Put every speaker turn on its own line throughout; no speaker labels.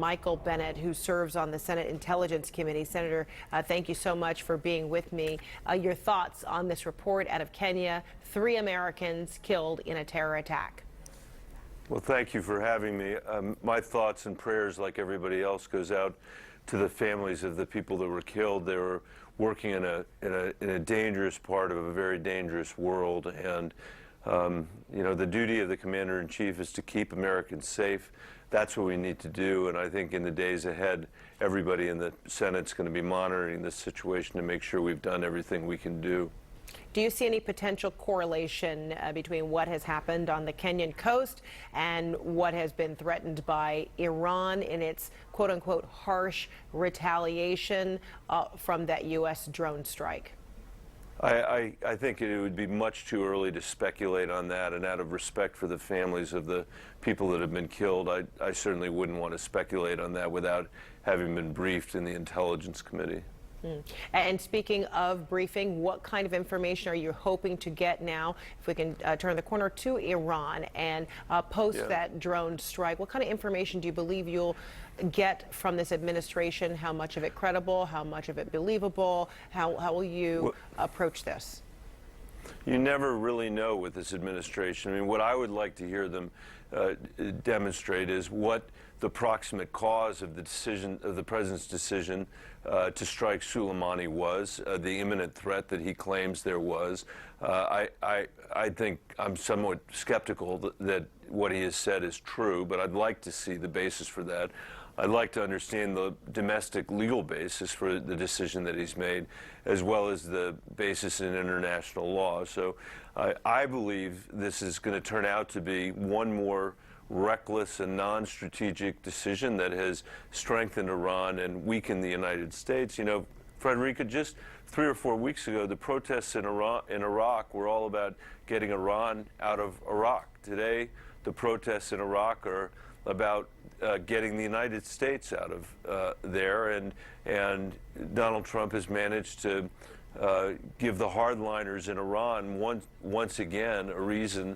Michael Bennet, who serves on the Senate Intelligence Committee. Senator, thank you so much for being with me. Your thoughts on this report out of Kenya, 3 Americans killed in a terror attack.
Well, thank you for having me. My thoughts and prayers, like everybody else, goes out to the families of the people that were killed. They were working in a dangerous part of a very dangerous world, and you know, the duty of the commander-in-chief is to keep Americans safe. That's what we need to do, and I think in the days ahead, everybody in the Senate's going to be monitoring this situation to make sure we've done everything we can do.
Do you see any potential correlation between what has happened on the Kenyan coast and what has been threatened by Iran in its quote-unquote harsh retaliation from that U.S. drone strike?
I think it would be much too early to speculate on that, and out of respect for the families of the people that have been killed, I certainly wouldn't want to speculate on that without having been briefed in the Intelligence Committee.
And speaking of briefing, what kind of information are you hoping to get now, if we can turn the corner to Iran and post that drone strike? What kind of information do you believe you'll get from this administration? How much of it credible? How much of it believable? How will you approach this?
You never really know with this administration. I mean, what I would like to hear them demonstrate is what the proximate cause of the decision, of the president's decision to strike Soleimani was, the imminent threat that he claims there was. I think I'm somewhat skeptical that what he has said is true, but I'd like to see the basis for that. I'd like to understand the domestic legal basis for the decision that he's made, as well as the basis in international law. So I believe this is going to turn out to be one more reckless and non-strategic decision that has strengthened Iran and weakened the United States. You know, Fredricka, just 3 or 4 weeks ago, the protests in Iraq were all about getting Iran out of Iraq. Today, the protests in Iraq are about getting the United States out of there, and Donald Trump has managed to give the hardliners in Iran once again a reason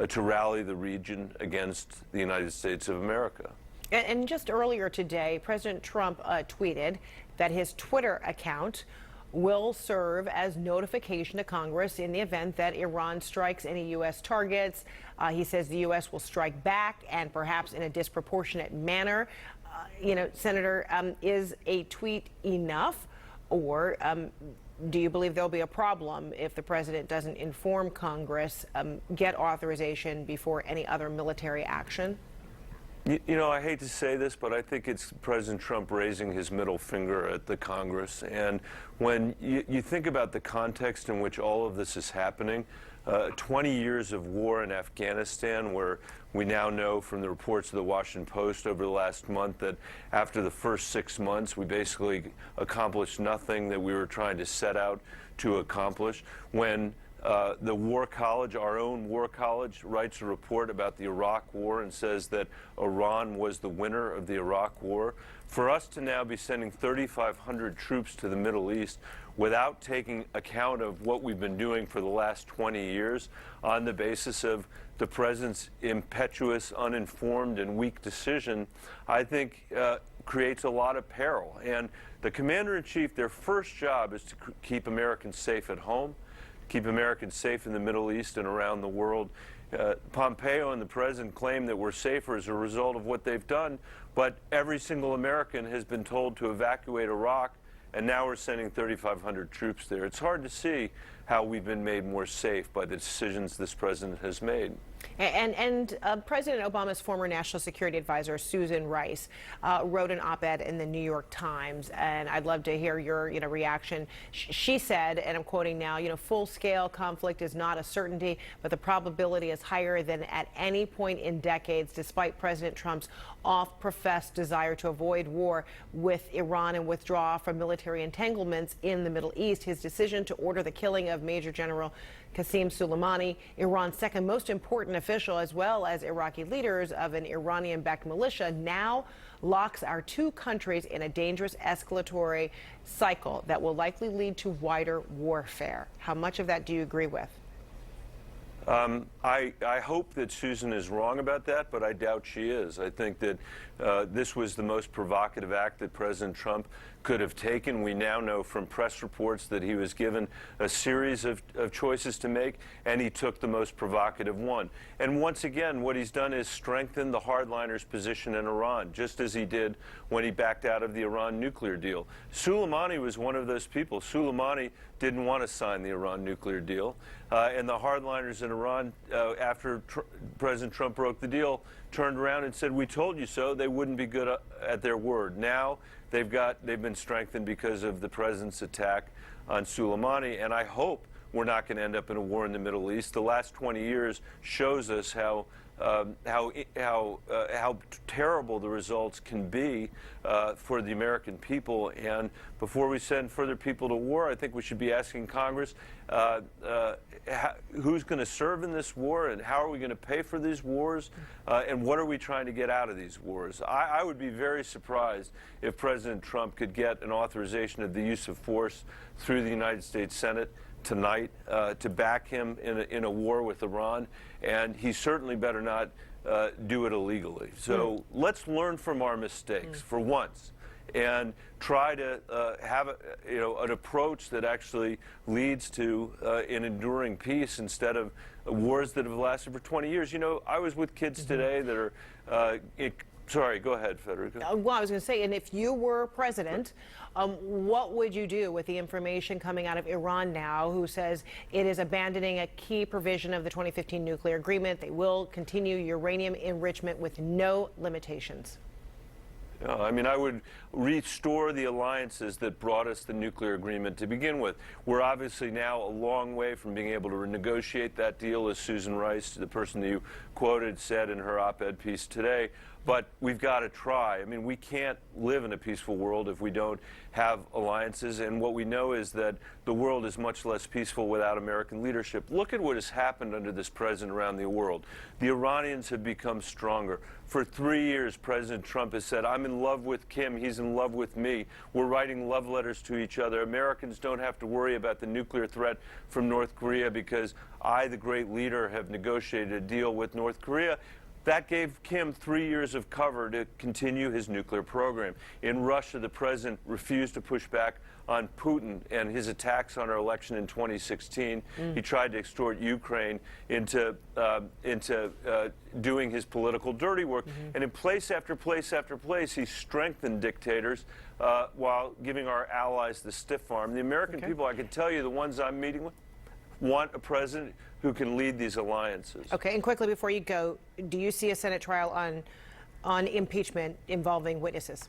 to rally the region against the United States of America.
And just earlier today, President Trump tweeted that his Twitter account will serve as notification to Congress in the event that Iran strikes any U.S. targets. He says the U.S. will strike back, and perhaps in a disproportionate manner. You know, Senator, is a tweet enough, or do you believe there'll be a problem if the president doesn't inform Congress, get authorization before any other military action?
You know, I hate to say this, but I think it's President Trump raising his middle finger at the Congress. And when you think about the context in which all of this is happening, 20 years of war in Afghanistan, where we now know from the reports of the Washington Post over the last month that after the first 6 months, we basically accomplished nothing that we were trying to set out to accomplish. When the War College, our own War College, writes a report about the Iraq War and says that Iran was the winner of the Iraq War. For us to now be sending 3,500 troops to the Middle East without taking account of what we've been doing for the last 20 years on the basis of the president's impetuous, uninformed, and weak decision, I think creates a lot of peril. And the commander-in-chief, their first job is to keep Americans safe at home, keep Americans safe in the Middle East and around the world. Pompeo and the president claim that we're safer as a result of what they've done, but every single American has been told to evacuate Iraq, and now we're sending 3,500 troops there. It's hard to see how we've been made more safe by the decisions this president has made.
And President Obama's former National Security Advisor, Susan Rice, wrote an op-ed in the New York Times, and I'd love to hear your reaction. She said, and I'm quoting now, full-scale conflict is not a certainty, but the probability is higher than at any point in decades, despite President Trump's oft-professed desire to avoid war with Iran and withdraw from military entanglements in the Middle East. His decision to order the killing of Major General Qasem Soleimani, Iran's second most important official, as well as Iraqi leaders of an Iranian-backed militia, now locks our two countries in a dangerous escalatory cycle that will likely lead to wider warfare. How much of that do you agree with?
I hope that Susan is wrong about that, but I doubt she is. I think that this was the most provocative act that President Trump could have taken. We now know from press reports that he was given a series of choices to make, and he took the most provocative one. And once again, what he's done is strengthen the hardliners' position in Iran, just as he did when he backed out of the Iran nuclear deal. Soleimani was one of those people. Soleimani didn't want to sign the Iran nuclear deal, and the hardliners in Iran, after President Trump broke the deal, turned around and said, "We told you so." They wouldn't be good at their word. Now they've been strengthened because of the president's attack on Soleimani, and I hope we're not going to end up in a war in the Middle East. The last 20 years shows us how terrible the results can be for the American people. And before we send further people to war, I think we should be asking Congress who's going to serve in this war, and how are we going to pay for these wars, and what are we trying to get out of these wars? I would be very surprised if President Trump could get an authorization of the use of force through the United States Senate tonight to back him in a war with Iran, and he certainly better not do it illegally. So let's learn from our mistakes for once, and try to have an approach that actually leads to an enduring peace instead of wars that have lasted for 20 years. You know, I was with kids today that are sorry, go ahead, Fredricka.
Well, I was going to say, and if you were president, what would you do with the information coming out of Iran now, who says it is abandoning a key provision of the 2015 nuclear agreement? They will continue uranium enrichment with no limitations.
I mean, I would restore the alliances that brought us the nuclear agreement to begin with. We're obviously now a long way from being able to renegotiate that deal, as Susan Rice, the person that you quoted, said in her op-ed piece today. But we've got to try. I mean, we can't live in a peaceful world if we don't have alliances. And what we know is that the world is much less peaceful without American leadership. Look at what has happened under this president around the world. The Iranians have become stronger. For 3 years, President Trump has said, "I'm in love with Kim. He's in love with me. We're writing love letters to each other. Americans don't have to worry about the nuclear threat from North Korea because I, the great leader, have negotiated a deal with North Korea." That gave Kim 3 years of cover to continue his nuclear program. In Russia, the president refused to push back on Putin and his attacks on our election in 2016. He tried to extort Ukraine into doing his political dirty work. And in place after place after place, he strengthened dictators while giving our allies the stiff arm. The American people, I can tell you, the ones I'm meeting with, want a president who can lead these alliances.
Okay, and quickly before you go, do you see a Senate trial on impeachment involving witnesses?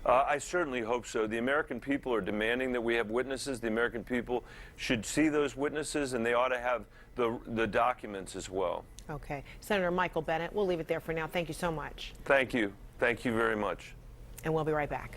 I certainly hope so. The American people are demanding that we have witnesses. The American people should see those witnesses, and they ought to have the documents as well.
Okay. Senator Michael Bennet, we'll leave it there for now. Thank you so much.
Thank you. Thank you very much.
And we'll be right back.